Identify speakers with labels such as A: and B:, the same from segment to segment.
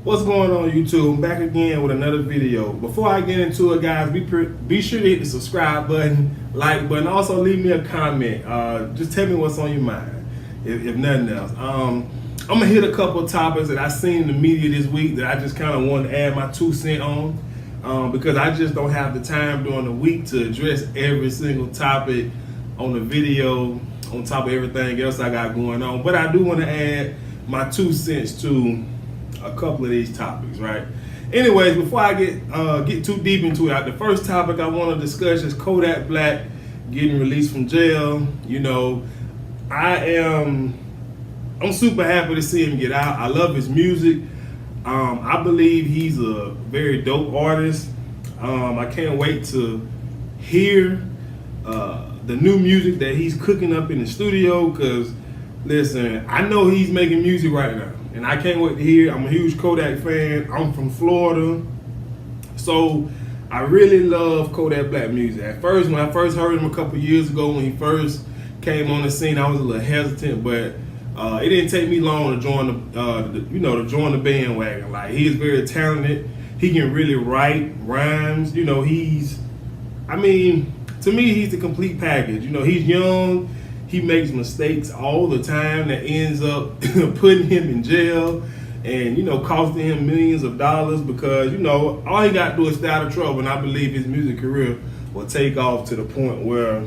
A: What's going on, YouTube? I'm back again with another video. Before I get into it, guys, be sure to hit the subscribe button, like button. Also, leave me a comment. Just tell me what's on your mind, if nothing else. I'm gonna hit a couple of topics that I seen in the media this week that I just kind of want to add my 2 cents on, because I just don't have the time during the week to address every single topic on the video, on top of everything else I got going on. But I do want to add my 2 cents to a couple of these topics, right? Anyways, before I get too deep into it, the first topic I want to discuss is Kodak Black getting released from jail. You know, I'm super happy to see him get out. I love his music. I believe he's a very dope artist. I can't wait to hear the new music that he's cooking up in the studio, because listen, I know he's making music right now, and I can't wait to hear it. I'm a huge Kodak fan. I'm from Florida, so I really love Kodak Black music. At first, when I first heard him a couple years ago, when he first came on the scene, I was a little hesitant, but it didn't take me long to join to join the bandwagon. Like, he is very talented. He can really write rhymes. You know, to me, he's the complete package. You know, he's young. He makes mistakes all the time that ends up putting him in jail and, costing him millions of dollars, because, all he got to do is stay out of trouble. And I believe his music career will take off to the point where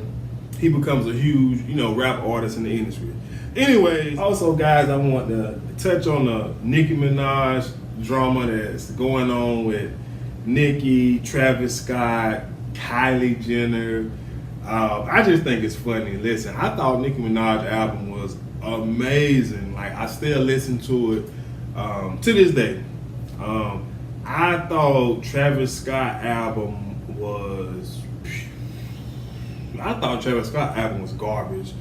A: he becomes a huge, rap artist in the industry. Anyways, also, guys, I want to touch on the Nicki Minaj drama that's going on with Nicki, Travis Scott, Kylie Jenner. I just think it's funny. Listen, I thought Nicki Minaj album was amazing. Like, I still listen to it to this day. I thought Travis Scott album was garbage.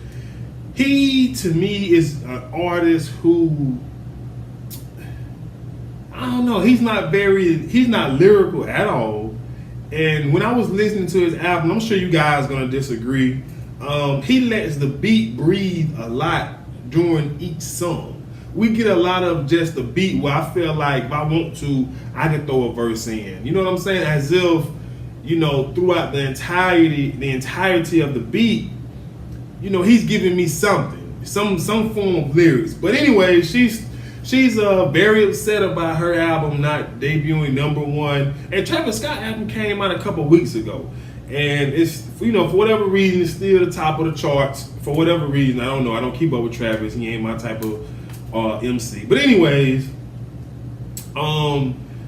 A: He, to me, is an artist who, I don't know, he's not lyrical at all. And when I was listening to his album, I'm sure you guys are gonna disagree, he lets the beat breathe a lot during each song. We get a lot of just the beat where I feel like if I want to, I can throw a verse in. You know what I'm saying? As if, throughout the entirety of the beat, he's giving me something, some form of lyrics. But anyway, she's very upset about her album not debuting #1. And Travis Scott album came out a couple weeks ago, and it's for whatever reason it's still the top of the charts. For whatever reason, I don't know. I don't keep up with Travis. He ain't my type of MC. But anyways,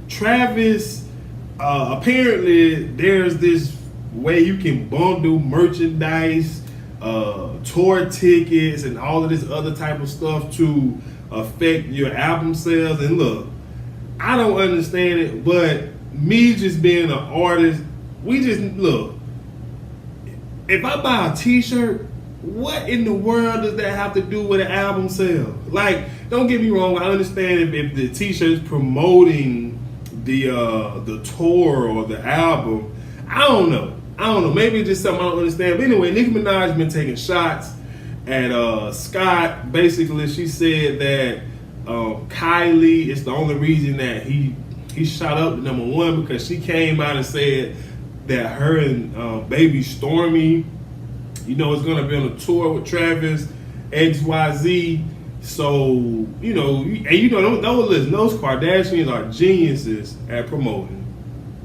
A: Travis, apparently there's this way you can bundle merchandise, tour tickets, and all of this other type of stuff to affect your album sales. And look, I don't understand it, but me just being an artist, if I buy a t-shirt, what in the world does that have to do with an album sale? Like, don't get me wrong, I understand if the t-shirt is promoting the tour or the album. I don't know, maybe it's just something I don't understand. But anyway, Nicki Minaj has been taking shots at Scott. Basically, she said that Kylie is the only reason that he shot up to #1, because she came out and said that her and baby Stormy, is going to be on a tour with Travis, XYZ. So, those Kardashians are geniuses at promoting.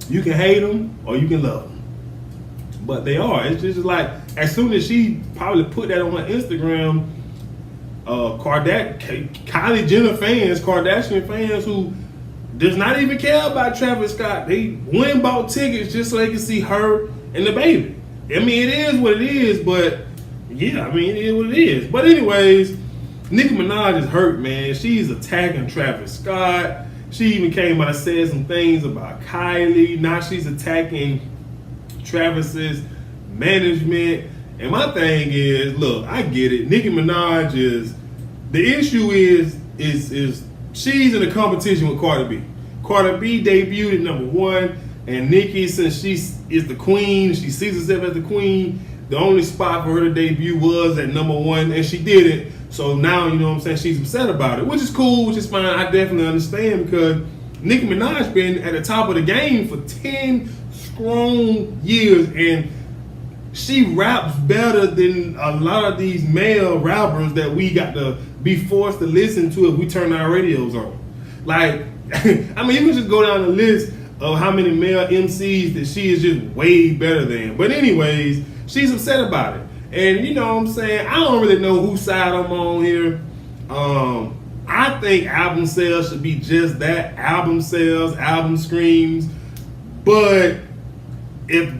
A: You can hate them or you can love them, but they are. It's just like, as soon as she probably put that on her Instagram, Kylie Jenner fans, Kardashian fans who does not even care about Travis Scott, they went and bought tickets just so they can see her and the baby. I mean, it is what it is, but yeah, it is what it is. But anyways, Nicki Minaj is hurt, man. She's attacking Travis Scott. She even came out and said some things about Kylie. Now she's attacking Travis's management. And my thing is, look, I get it. Nicki Minaj the issue is she's in a competition with Cardi B. Cardi B debuted at #1, and Nicki, since she is the queen, she sees herself as the queen, the only spot for her to debut was at #1, and she did it. So now, she's upset about it, which is cool, which is fine. I definitely understand, because Nicki Minaj been at the top of the game for 10 strong years, and she raps better than a lot of these male rappers that we got to be forced to listen to if we turn our radios on. Like, I mean, you can just go down the list of how many male MCs that she is just way better than. But anyways, she's upset about it. And you know what I'm saying? I don't really know whose side I'm on here. I think album sales should be just that, album sales, album streams. But if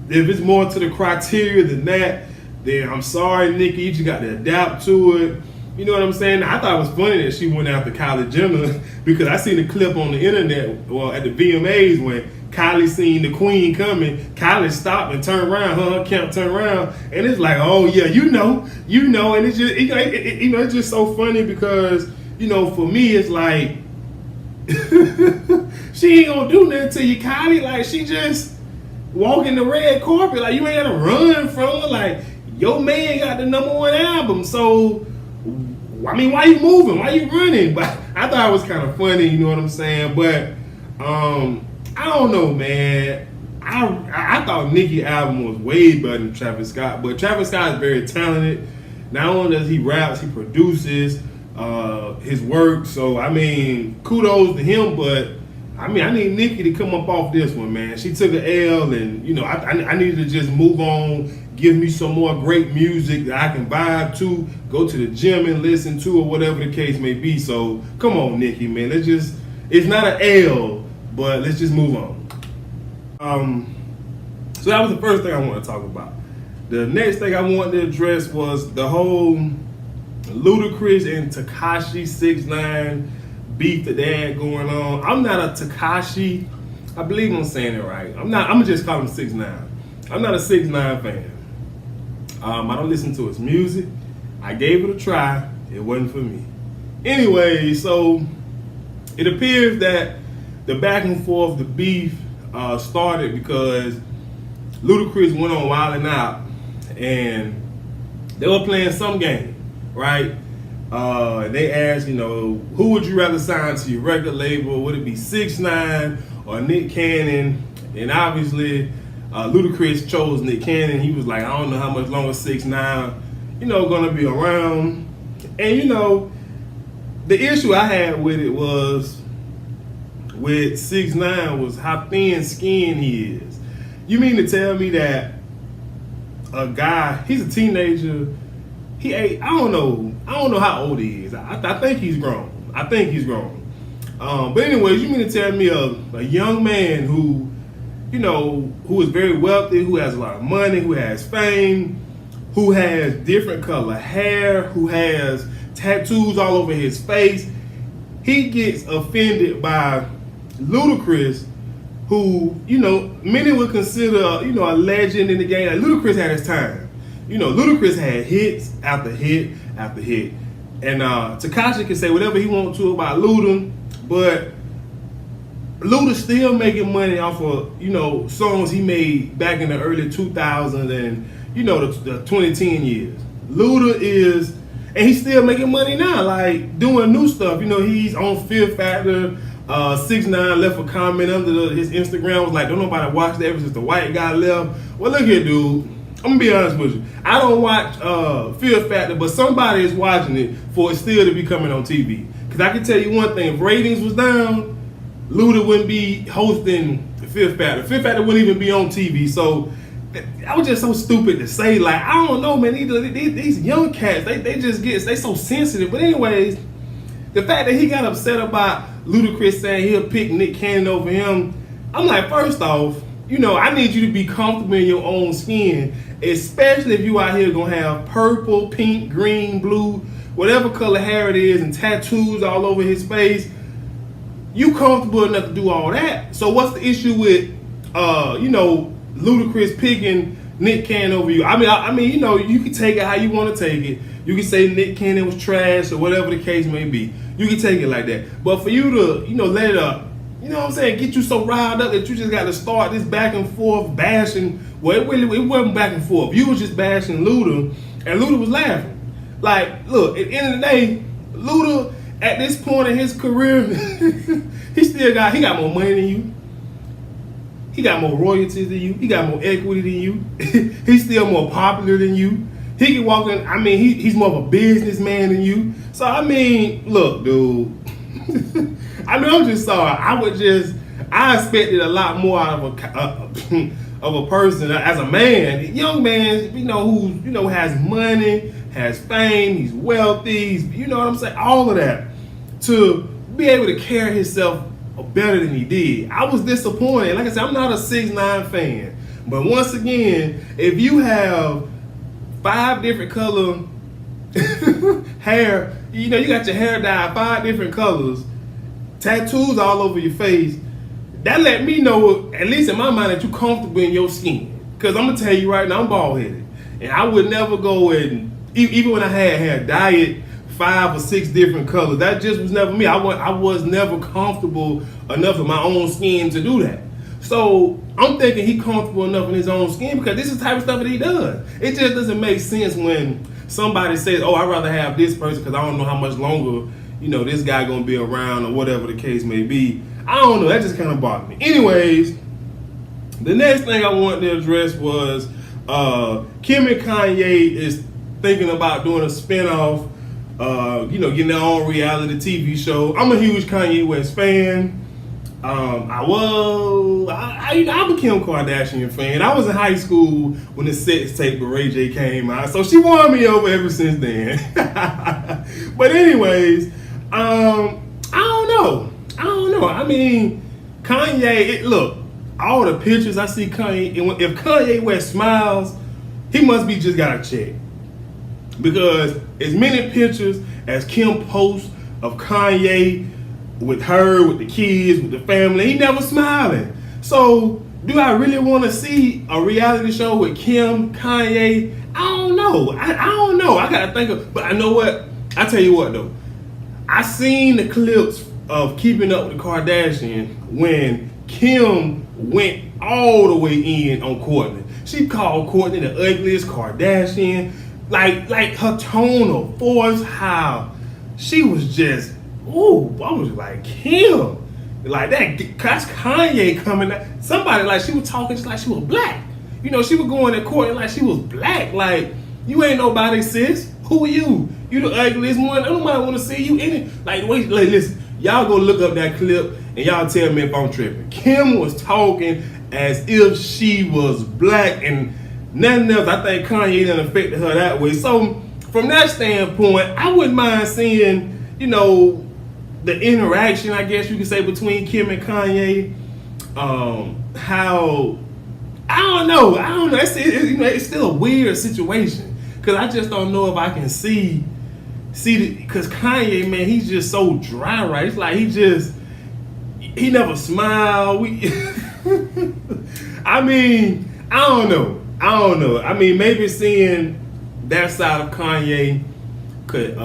A: it's more to the criteria than that, then I'm sorry, Nicki, you just got to adapt to it. You know what I'm saying? I thought it was funny that she went after Kylie Jenner because I seen the clip on the internet, well, at the VMAs when Kylie seen the queen coming. Kylie stopped and turned around, her account turned around, and it's like, oh yeah, you know, and it's just, it's just so funny because, you know, for me, it's like, she ain't gonna do nothing to you, Kylie. Like, she just walking the red carpet. Like, you ain't gotta run from her. Like, your man got the #1 album, so I mean, why you moving? Why you running? But I thought it was kind of funny, you know what I'm saying? But I don't know, man. I thought Nicki's album was way better than Travis Scott, but Travis Scott is very talented. Not only does he raps, he produces his work. So I mean, kudos to him. But I mean, I need Nicki to come up off this one, man. She took an L, and you know, I needed to just move on. Give me some more great music that I can vibe to, go to the gym and listen to, or whatever the case may be. So come on, Nicki, man. It's not an L, but let's just move on. So that was the first thing I want to talk about. The next thing I wanted to address was the whole Ludacris and Tekashi 6ix9ine beef that they had going on. I'm not a Tekashi. I believe I'm saying it right. I'm gonna just call him 6ix9ine. I'm not a 6ix9ine fan. I don't listen to his music. I gave it a try. It wasn't for me. Anyway, so it appears that the back and forth, the beef, started because Ludacris went on Wild 'N Out, and they were playing some game, right? They asked, you know, who would you rather sign to your record label? Would it be 6ix9ine or Nick Cannon? And obviously, Ludacris chose Nick Cannon. He was like, I don't know how much longer 6ix9ine, you know, gonna be around. And you know, the issue I had with it was with 6ix9ine was how thin skinned he is. You mean to tell me that a guy, he's a teenager, I don't know how old he is. I think he's grown. But anyways, you mean to tell me a young man who, you know, who is very wealthy, who has a lot of money, who has fame, who has different color hair, who has tattoos all over his face, he gets offended by Ludacris, who, you know, many would consider, you know, a legend in the game. Like, Ludacris had his time. You know, Ludacris had hits after hit after hit. And Tekashi can say whatever he wants to about Luda, but Luda's still making money off of, you know, songs he made back in the early 2000s and, you know, the 2010 years. Luda is, and he's still making money now, like doing new stuff. You know, he's on Fear Factor. 6ix9ine left a comment under his Instagram, was like, don't nobody watch that ever since the white guy left. Well, look here, dude. I'm gonna be honest with you. I don't watch Fear Factor, but somebody is watching it for it still to be coming on TV. Because I can tell you one thing, if ratings was down, Luda wouldn't be hosting Fear Factor. Fear Factor wouldn't even be on TV. So I was just so stupid to say, like, I don't know, man. These young cats, they so sensitive. But anyways, the fact that he got upset about Ludacris saying he'll pick Nick Cannon over him, I'm like, first off, you know, I need you to be comfortable in your own skin, especially if you out here gonna have purple, pink, green, blue, whatever color hair it is, and tattoos all over his face. You comfortable enough to do all that. So what's the issue with, you know, Ludacris picking Nick Cannon over you? I mean, you know, you can take it how you want to take it. You can say Nick Cannon was trash or whatever the case may be. You can take it like that. But for you to, you know, let it up, you know what I'm saying, get you so riled up that you just got to start this back and forth bashing. Well, it wasn't back and forth. You was just bashing Luda, and Luda was laughing. Like, look, at the end of the day, Luda at this point in his career, he got more money than you. He got more royalties than you. He got more equity than you. He's still more popular than you. He can walk in. I mean, he's more of a businessman than you. So I mean, look, dude. I mean, I'm just sorry. I expected a lot more out of a person as a man, young man, who has money, has fame, he's wealthy, you know what I'm saying, all of that, to be able to carry himself better than he did. I was disappointed. Like I said, I'm not a 6ix9ine fan, but once again, if you have 5 different color hair, you got your hair dyed 5 different colors, tattoos all over your face, that let me know, at least in my mind, that you're comfortable in your skin. Because I'm going to tell you right now, I'm bald headed. And I would never go and, even when I had hair dyed 5 or 6 different colors, that just was never me. I was never comfortable enough in my own skin to do that. So I'm thinking he comfortable enough in his own skin because this is the type of stuff that he does. It just doesn't make sense when somebody says, oh, I'd rather have this person because I don't know how much longer, this guy going to be around or whatever the case may be. I don't know. That just kind of bothered me. Anyways, the next thing I wanted to address was Kim and Kanye is thinking about doing a spinoff, getting their own reality TV show. I'm a huge Kanye West fan. I'm a Kim Kardashian fan. I was in high school when the sex tape with Ray J came out, so she won me over ever since then. But anyways, I don't know. I mean, Kanye, look, all the pictures I see Kanye, and if Kanye West smiles, he must be just got a check. Because as many pictures as Kim posts of Kanye with her, with the kids, with the family, he never smiling. So, do I really want to see a reality show with Kim, Kanye? I don't know. I don't know. I got to think of, but I know what? I tell you what, though. I seen the clips of Keeping Up with the Kardashians when Kim went all the way in on Kourtney. She called Kourtney the ugliest Kardashian. Like her tone of voice, how she was just, ooh, I was like, Kim. Like that's Kanye coming out. Somebody, like, she was talking just like she was black. She was going at Kourtney like she was black. Like, you ain't nobody, sis. Who are you? You the ugliest one. Nobody want to see you in it. Like, wait, listen. Y'all go look up that clip and y'all tell me if I'm tripping. Kim was talking as if she was black and nothing else. I think Kanye done affected her that way. So from that standpoint, I wouldn't mind seeing, the interaction, I guess you could say, between Kim and Kanye. How, I don't know. It's still a weird situation because I just don't know if I can see because Kanye, man, he's just so dry, right? It's like he never smiled. I mean, I don't know. I mean, maybe seeing that side of Kanye could,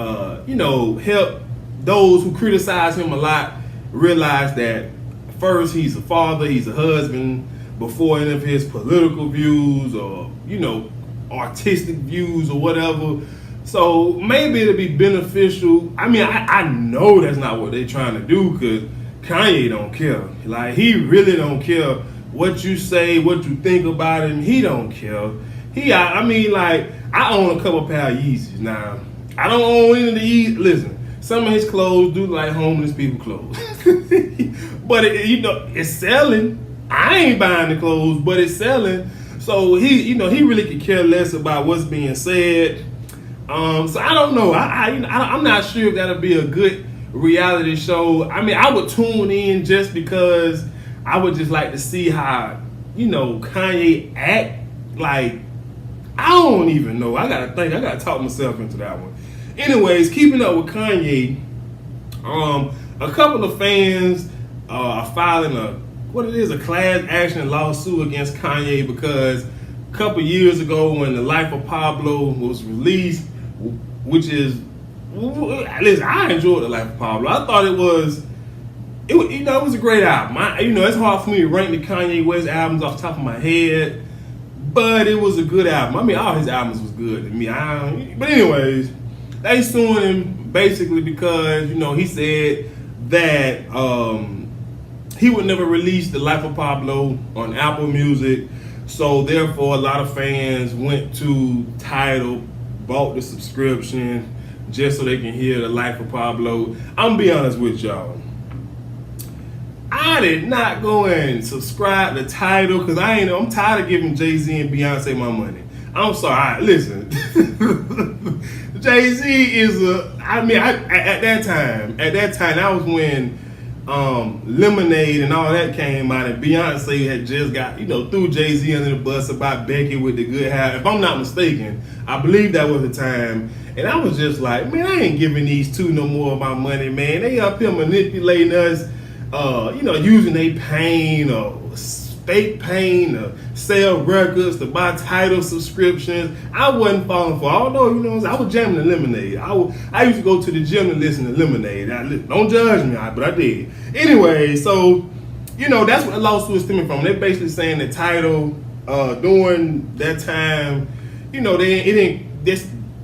A: help those who criticize him a lot realize that first, he's a father, he's a husband, before any of his political views or, artistic views or whatever. So maybe it'll be beneficial. I mean, I know that's not what they're trying to do because Kanye don't care. Like, he really don't care what you say, what you think about him. He don't care. I own a couple pair of Yeezys now. I don't own any of the Yeezys. Listen, some of his clothes do like homeless people clothes. But it's selling. I ain't buying the clothes, but it's selling. So he really could care less about what's being said. So I don't know. I'm not sure if that'll be a good reality show. I mean, I would tune in just because I would just like to see how, Kanye act. Like, I don't even know. I gotta think. I gotta talk myself into that one. Anyways, keeping up with Kanye, a couple of fans are filing a class action lawsuit against Kanye because a couple years ago when The Life of Pablo was released, which is, listen, I enjoyed The Life of Pablo. I thought it was a great album. It's hard for me to rank the Kanye West albums off the top of my head, but it was a good album. I mean, all his albums was good to me. But anyways, They suing him basically because, you know, he said that he would never release The Life of Pablo on Apple Music. So therefore, a lot of fans went to Tidal, bought the subscription just so they can hear The Life of Pablo. I'm gonna be honest with y'all. I did not go and subscribe to Tidal because I'm tired of giving Jay-Z and Beyonce my money. I'm sorry. Listen, Jay-Z is at that time, that was when Lemonade and all that came out, and Beyonce had just got, threw Jay-Z under the bus about Becky with the good hair. If I'm not mistaken, I believe that was the time. And I was just like, man, I ain't giving these two no more of my money, man. They up here manipulating us, using their pain or fake pain to sell records, to buy Tidal subscriptions. I wasn't falling for it. Although, I was jamming the Lemonade. I used to go to the gym to listen to Lemonade. Don't judge me, but I did. Anyway, so, that's what the lawsuit is stemming from. They're basically saying that Tidal, during that time,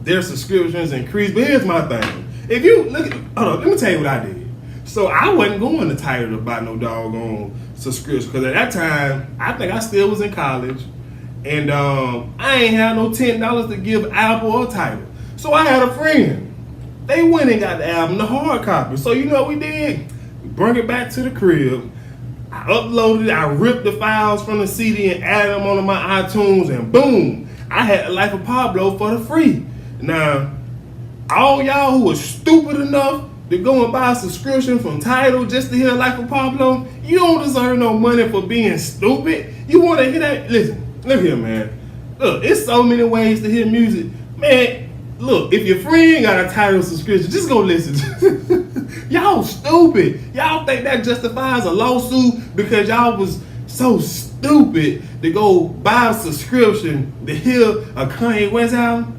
A: their subscriptions increased. But here's my thing. If you look let me tell you what I did. So I wasn't going to Tidal to buy no doggone subscription because at that time, I think I still was in college, and I ain't had no $10 to give Apple or Tidal. So I had a friend. They went and got the album, the hard copy. So you know what we did? We brought it back to the crib. I uploaded it. I ripped the files from the CD and added them onto my iTunes, and boom, I had The Life of Pablo for the free. Now, all y'all who was stupid enough to go and buy a subscription from Tidal just to hear The Life of Pablo, you don't deserve no money for being stupid. You want to hear that? Listen, look here, man. Look, it's so many ways to hear music. Man, look, if your friend got a Tidal subscription, just go listen. Y'all stupid. Y'all think that justifies a lawsuit because y'all was so stupid to go buy a subscription to hear a Kanye West album?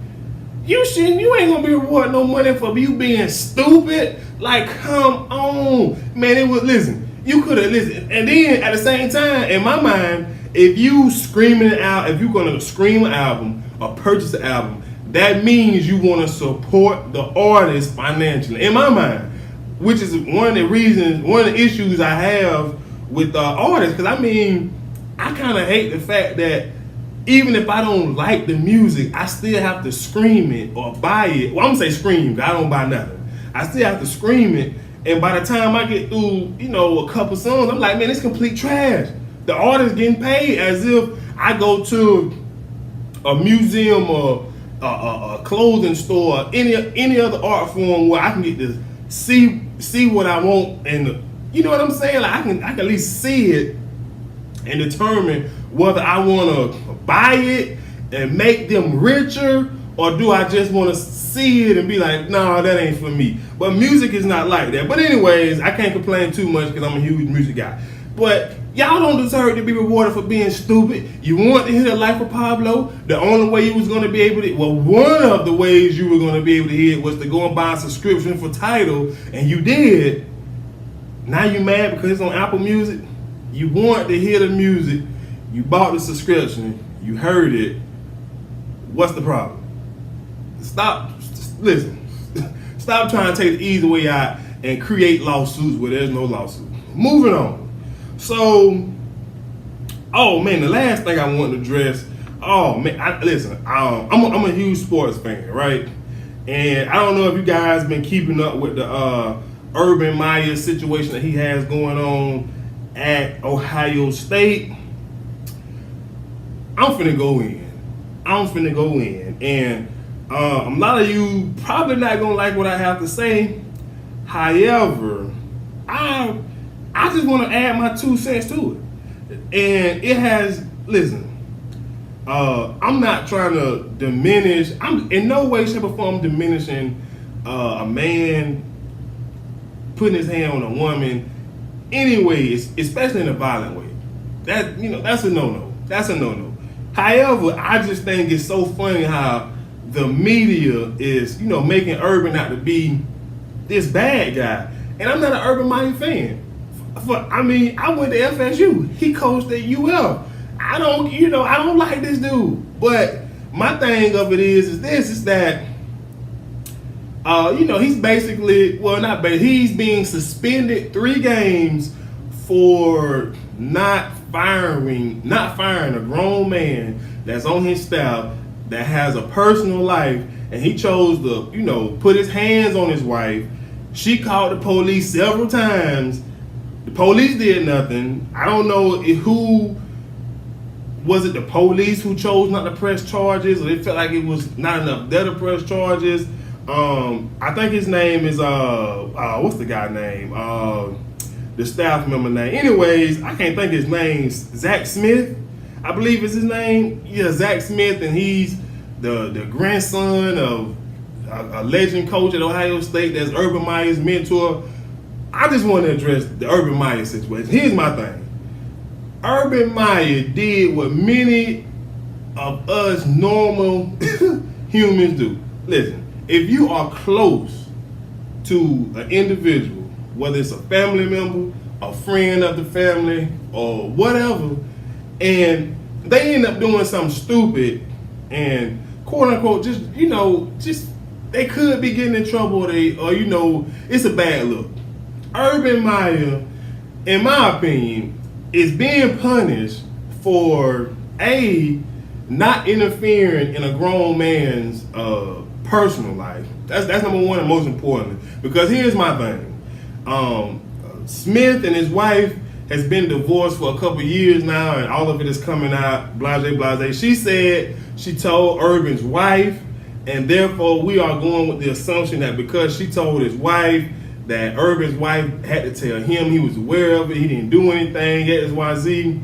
A: You ain't gonna be rewarded no money for you being stupid. Like, come on. Man, you could have listened. And then at the same time, in my mind, if you screaming it out, if you're gonna scream an album or purchase an album, that means you wanna support the artist financially. In my mind, which is one of the issues I have with artists. Because I kind of hate the fact that even if I don't like the music, I still have to scream it or buy it. Well, I'm gonna say scream, because I don't buy nothing. I still have to scream it, and by the time I get through, a couple songs, I'm like, man, it's complete trash. The artist getting paid as if I go to a museum or a clothing store, or any other art form where I can get to see what I want, and you know what I'm saying? Like I can at least see it and determine whether I want to buy it and make them richer, or do I just want to see it and be like, nah, that ain't for me. But music is not like that. But anyways, I can't complain too much because I'm a huge music guy. But y'all don't deserve to be rewarded for being stupid. You want to hear The Life of Pablo? The only way you was going to be able to, one of the ways you were going to be able to hear it was to go and buy a subscription for Tidal, and you did. Now you mad because it's on Apple Music? You want to hear the music, you bought the subscription, you heard it. What's the problem? Stop trying to take the easy way out and create lawsuits where there's no lawsuit. Moving on. So, the last thing I want to address, I'm a huge sports fan, right? And I don't know if you guys been keeping up with the Urban Meyer situation that he has going on at Ohio State. I'm finna go in. And a lot of you probably not gonna like what I have to say. However, I just want to add my 2 cents to it. And it has, I'm not trying to diminish, I'm in no way, shape, or form diminishing a man putting his hand on a woman anyways, especially in a violent way. That's a no-no. However, I just think it's so funny how the media is, making Urban out to be this bad guy. And I'm not an Urban Meyer fan. I went to FSU. He coached at UL. I don't like this dude. But my thing of it is that He's basically, well, not basically, he's being suspended 3 games for not firing a grown man that's on his staff that has a personal life, and he chose to, put his hands on his wife. She called the police several times. The police did nothing. I don't know who was it. The police who chose not to press charges, or they felt like it was not enough there to press charges. I think his name is what's the guy name? The staff member name. Anyways, I can't think his name. Zach Smith, I believe is his name. Yeah, Zach Smith, and he's the grandson of a legend coach at Ohio State. That's Urban Meyer's mentor. I just want to address the Urban Meyer situation. Here's my thing. Urban Meyer did what many of us normal humans do. Listen, if you are close to an individual, whether it's a family member, a friend of the family, or whatever, and they end up doing something stupid and quote unquote just they could be getting in trouble, or it's a bad look. Urban Meyer, in my opinion, is being punished for not interfering in a grown man's personal life. That's number one and most important. Because here's my thing. Smith and his wife has been divorced for a couple years now, and all of it is coming out, blase, blase. She said she told Urban's wife, and therefore we are going with the assumption that because she told his wife, that Urban's wife had to tell him, he was aware of it, he didn't do anything, XYZ.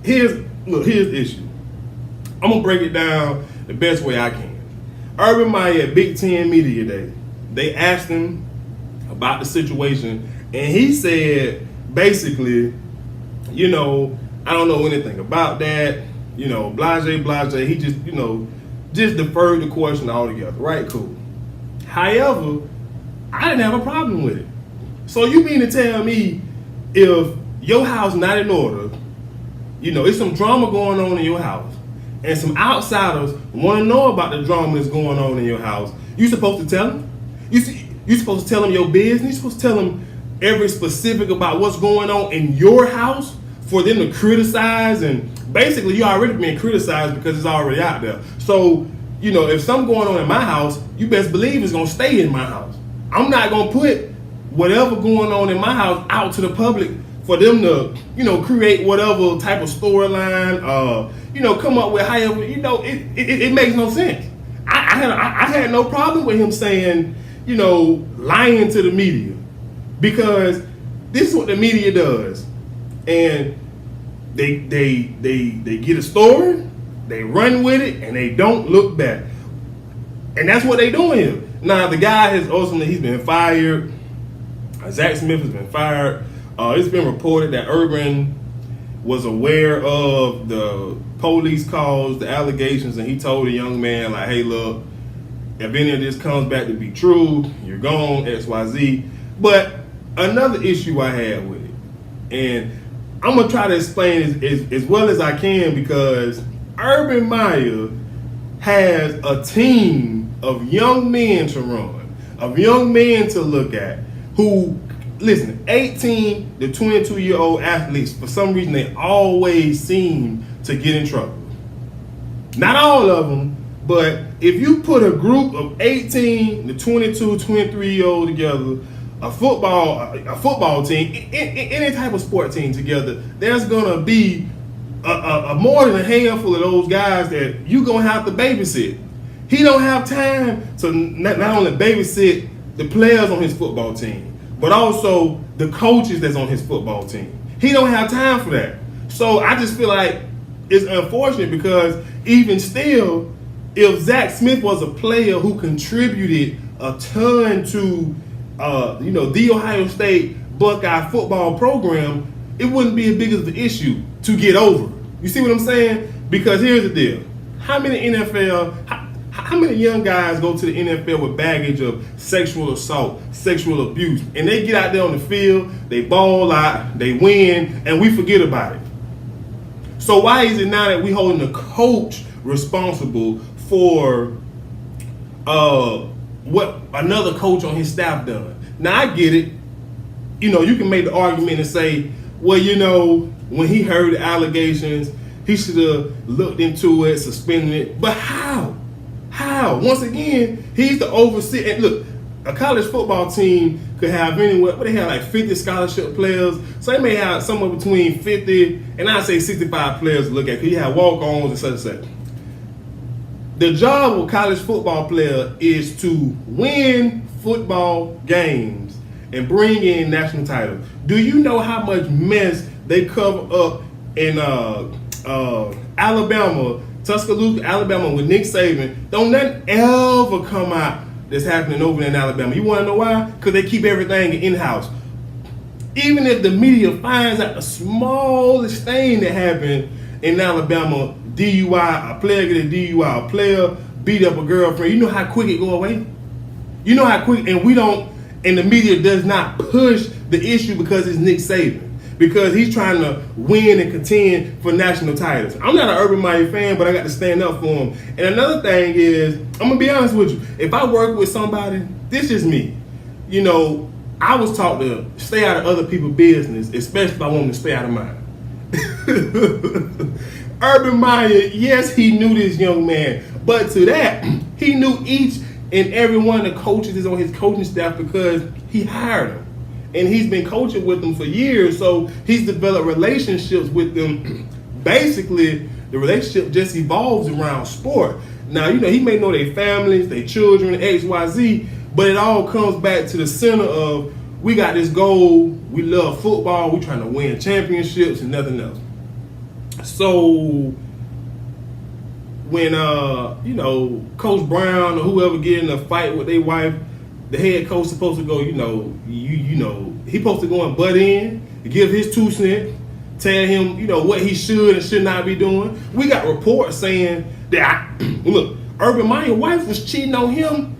A: Here's the issue. I'm gonna break it down the best way I can. Urban Meyer at Big Ten Media Day, they asked him about the situation, and he said, basically, I don't know anything about that, blase, blase. He just deferred the question altogether. Right, cool. However, I didn't have a problem with it. So you mean to tell me if your house not in order, it's some drama going on in your house, and some outsiders want to know about the drama that's going on in your house, you supposed to tell them? You supposed to tell them your business? You supposed to tell them every specific about what's going on in your house for them to criticize? And basically, you already being criticized because it's already out there. So, if something going on in my house, you best believe it's going to stay in my house. I'm not going to put whatever going on in my house out to the public for them to, create whatever type of storyline, come up with however, it makes no sense. I had no problem with him saying, lying to the media, because this is what the media does. And they get a story, they run with it, and they don't look back. And that's what they doing here. Now, the guy he's been fired. Zach Smith has been fired. It's been reported that Urban was aware of the police calls, the allegations, and he told the young man, like, hey, look, if any of this comes back to be true, you're gone, XYZ. But another issue I had with it, and I'm going to try to explain as well as I can, because Urban Meyer has a team of young men to run, of young men to look at, who, listen, 18 to 22-year-old athletes, for some reason, they always seem to get in trouble. Not all of them, but if you put a group of 18 to 22, 23-year-old together, a football team, any type of sport team together, there's gonna be a more than a handful of those guys that you gonna have to babysit. He don't have time to not only babysit the players on his football team, but also the coaches that's on his football team. He don't have time for that. So I just feel like it's unfortunate, because even still, if Zach Smith was a player who contributed a ton to the Ohio State Buckeye football program, it wouldn't be as big of an issue to get over. You see what I'm saying? Because here's the deal. How many young guys go to the NFL with baggage of sexual assault, sexual abuse, and they get out there on the field, they ball out, they win, and we forget about it? So why is it now that we holding the coach responsible for what another coach on his staff done. Now I get it. You know, you can make the argument and say, well, you know, when he heard the allegations, he should have looked into it, suspended it. But how? How? Once again, he's the overseer. And look, a college football team could have anywhere, but they have like 50 scholarship players. So they may have somewhere between 50 and I'd say 65 players to look at. Because you have walk-ons and such and such. The job of a college football player is to win football games and bring in national titles. Do you know how much mess they cover up in Alabama, Tuscaloosa, Alabama with Nick Saban? Don't nothing ever come out that's happening over there in Alabama. You want to know why? Because they keep everything in-house. Even if the media finds out the smallest thing that happened in Alabama, DUI, a player get a DUI, a player beat up a girlfriend, you know how quick it go away? You know how quick, and we don't, and the media does not push the issue because it's Nick Saban. Because he's trying to win and contend for national titles. I'm not an Urban Meyer fan, but I got to stand up for him. And another thing is, I'm going to be honest with you. If I work with somebody, this is me. You know, I was taught to stay out of other people's business, especially if I want them to stay out of mine. Urban Meyer, yes, he knew this young man. But to that, he knew each and every one of the coaches is on his coaching staff because he hired them. And he's been coaching with them for years, so he's developed relationships with them. Basically, the relationship just evolves around sport. Now, you know, he may know their families, their children, X, Y, Z, but it all comes back to the center of, we got this goal, we love football, we trying to win championships and nothing else. So, when, you know, Coach Brown or whoever get in a fight with their wife, the head coach supposed to go, you know, he supposed to go and butt in, give his 2 cents, tell him, you know, what he should and should not be doing. We got reports saying that, look, Urban Meyer's wife was cheating on him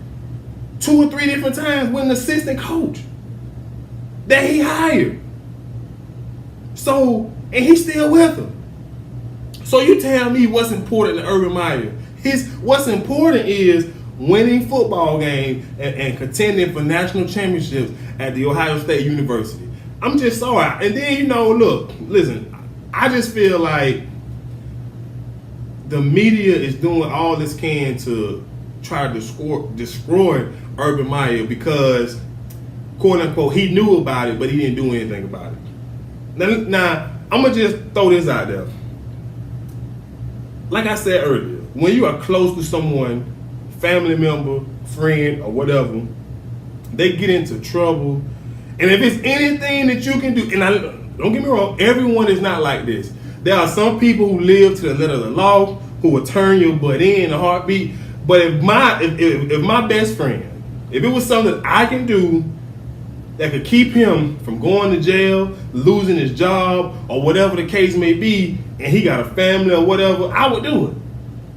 A: 2 or 3 different times with an assistant coach that he hired. So, and he's still with her. So you tell me what's important to Urban Meyer. What's important is winning football games and contending for national championships at the Ohio State University. I'm just sorry. And then, you know, look, listen, I just feel like the media is doing all this can to try to destroy Urban Meyer because, quote unquote, he knew about it, but he didn't do anything about it. Now I'm going to just throw this out there. Like I said earlier, when you are close to someone, family member, friend, or whatever, they get into trouble. And if it's anything that you can do, and don't get me wrong, everyone is not like this. There are some people who live to the letter of the law, who will turn your butt in a heartbeat. But if my best friend, if it was something that I can do that could keep him from going to jail, losing his job, or whatever the case may be, and he got a family or whatever, I would do it.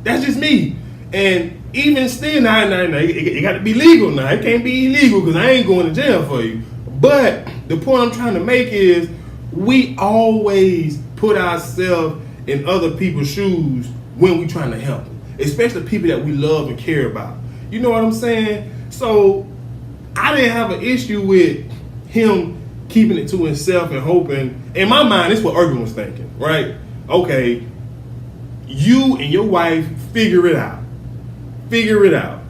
A: That's just me. And even still, now, it got to be legal now. It can't be illegal because I ain't going to jail for you. But the point I'm trying to make is we always put ourselves in other people's shoes when we're trying to help them, especially people that we love and care about. You know what I'm saying? So I didn't have an issue with him keeping it to himself and hoping. In my mind, it's what Urban was thinking, right? Okay, you and your wife figure it out. Figure it out.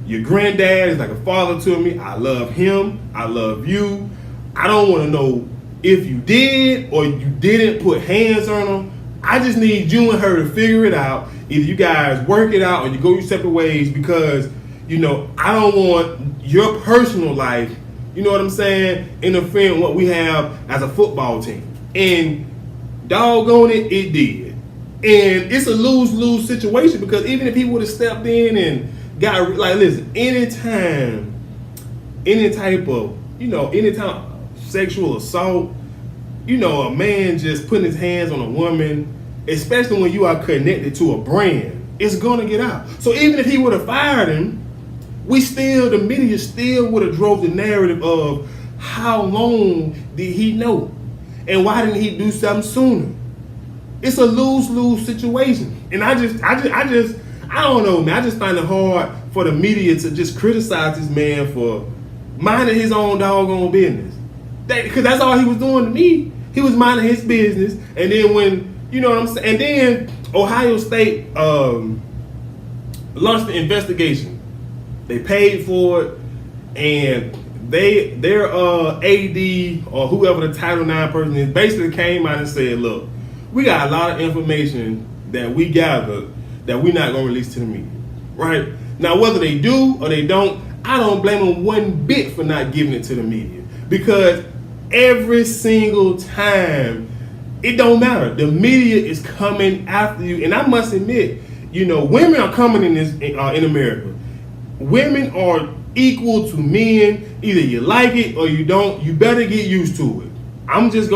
A: Your granddad is like a father to me. I love him. I love you. I don't want to know if you did or you didn't put hands on him. I just need you and her to figure it out. Either you guys work it out or you go your separate ways because, you know, I don't want your personal life, you know what I'm saying, interfering with what we have as a football team. And doggone it, it did. And it's a lose-lose situation because even if he would have stepped in and got, like, listen, anytime, any type of, you know, anytime sexual assault, you know, a man just putting his hands on a woman, especially when you are connected to a brand, it's gonna get out. So even if he would have fired him, the media still would have drove the narrative of how long did he know? And why didn't he do something sooner? It's a lose-lose situation. And I I don't know, man. I just find it hard for the media to just criticize this man for minding his own doggone business. Because that's all he was doing to me. He was minding his business, and then when, you know what I'm saying, and then Ohio State launched the investigation. They paid for it, and their AD or whoever the Title IX person is basically came out and said, look, we got a lot of information that we gathered that we're not going to release to the media, right? Now, whether they do or they don't, I don't blame them one bit for not giving it to the media, because every single time, it don't matter. The media is coming after you, and I must admit, you know, women are coming in America. Women are equal to men. Either you like it or you don't. You better get used to it. I'm just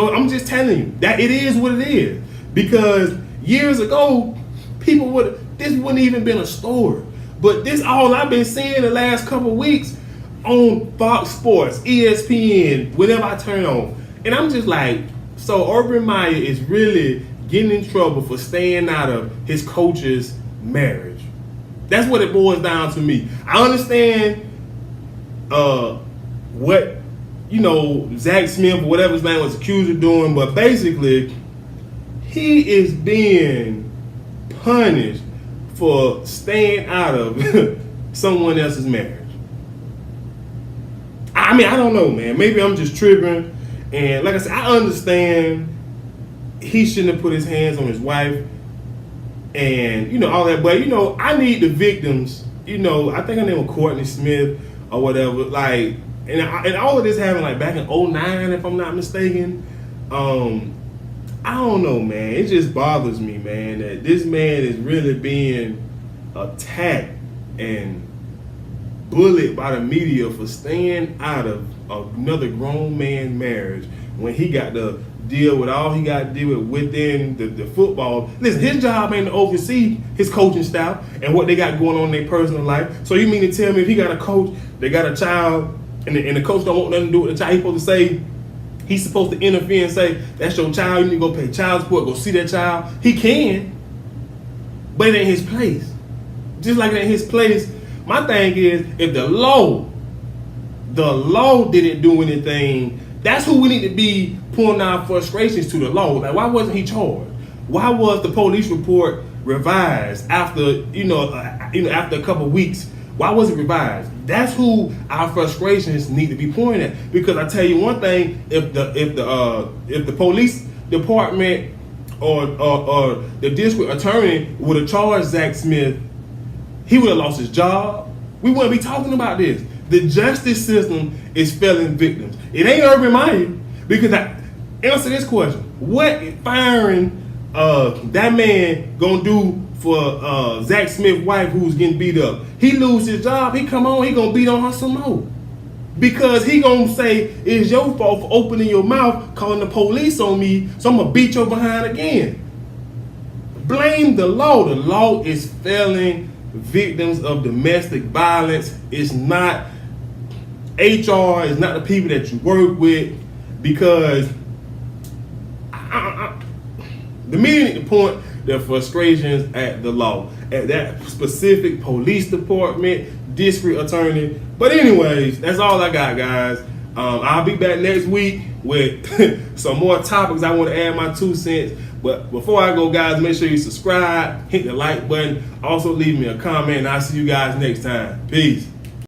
A: telling you that it is what it is. Because years ago, this wouldn't even been a story. But this all I've been seeing the last couple weeks on Fox Sports, ESPN, whenever I turn on. And I'm just like, so Urban Meyer is really getting in trouble for staying out of his coach's marriage. That's what it boils down to me. I understand what, you know, Zach Smith or whatever his name was accused of doing, but basically he is being punished for staying out of someone else's marriage. I mean, I don't know, man. Maybe I'm just tripping. And like I said, I understand he shouldn't have put his hands on his wife and, you know, all that. But, you know, I need the victims. You know, I think her name was Courtney Smith or whatever. Like, and all of this happened like back in 2009, if I'm not mistaken. I don't know, man. It just bothers me, man, that this man is really being attacked and bullied by the media for staying out of another grown man's marriage when he got to deal with all he got to deal with within the football. Listen, his job ain't to oversee his coaching staff and what they got going on in their personal life. So you mean to tell me if he got a coach, they got a child, and the coach don't want nothing to do with the child, he's supposed to interfere and say, that's your child, you need to go pay child support, go see that child. He can, but it ain't his place. Just like it ain't his place. My thing is, if the law didn't do anything, that's who we need to be pulling our frustrations to, the law. Like, why wasn't he charged? Why was the police report revised after, after a couple of weeks? Why was it revised? That's who our frustrations need to be pointing at. Because I tell you one thing, if the police department or the district attorney would have charged Zach Smith, he would have lost his job. We wouldn't be talking about this. The justice system is failing victims. It ain't Urban Meyer. Because answer this question: what firing that man gonna do for Zach Smith's wife who's getting beat up? He lose his job. He come on. He gonna beat on her some more. Because he gonna say it's your fault for opening your mouth, calling the police on me, so I'm gonna beat your behind again. Blame the law. The law is failing victims of domestic violence. It's not HR. It's not the people that you work with, because the media need to point their frustrations at the law, at that specific police department, district attorney. But anyways, that's all I got, guys. I'll be back next week with some more topics. I want to add my 2 cents. But before I go, guys, make sure you subscribe, hit the like button, also leave me a comment, and I'll see you guys next time. Peace.